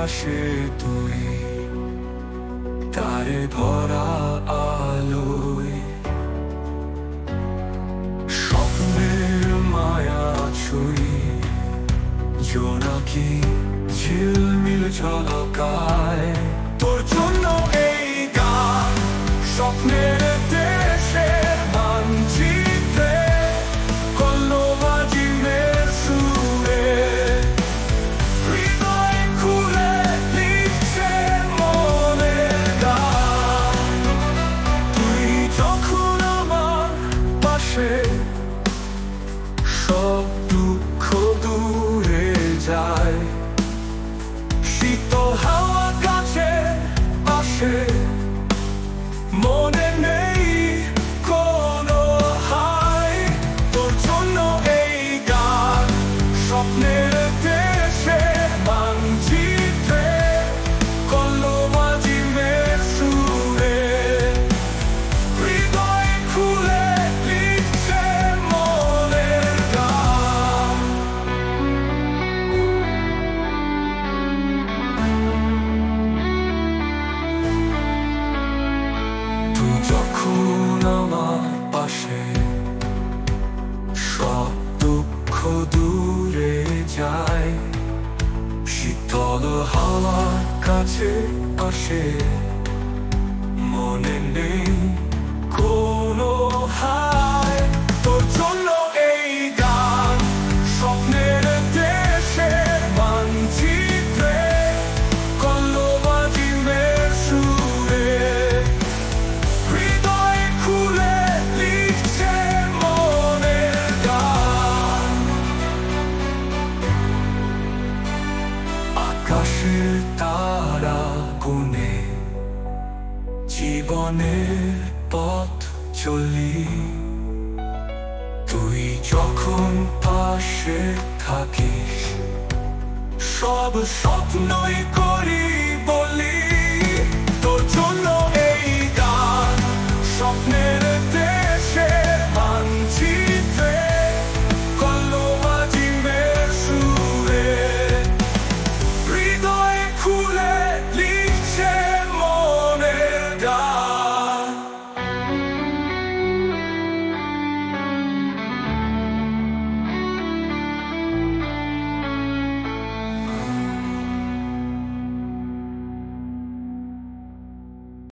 আকাশে তুই তারে ভরা আলোয় স্বপ্নের মায়া ছুঁই জোনাকি ঝিলমিল ঝলকায় তোর জন্য এই গান স্বপ্নের দেশের মানচিত্রে কল্লোবাজি সুরে হৃদয় খুলে লিখছে মনের গান তুই যখন আমার পাশে সব দুঃখ দূরে যায় শীতল হাওয়া কাছে আসে মনে নেই কোনো হাই তোর জন্য এই গান স্বপ্নের দেশে মানচিত্রে কল্লোবাজি সুরে হৃদয় খুলে লিখছে মনের গান তুই যখন আমার পাশে সব দুঃখ দূরে যায় শীতল হাওয়া কাছে আসে মনে নেই কোনো হায় তোর জন্য এই গান স্বপ্নের দেশের মানচিত্রে কল্লোবাজি সুরে হৃদয় খুলে লিখছে মনের গান আকাশের তারা গুনে জীবনের পথ চলি তুই যখন পাশে থাকিস সব স্বপ্নই করি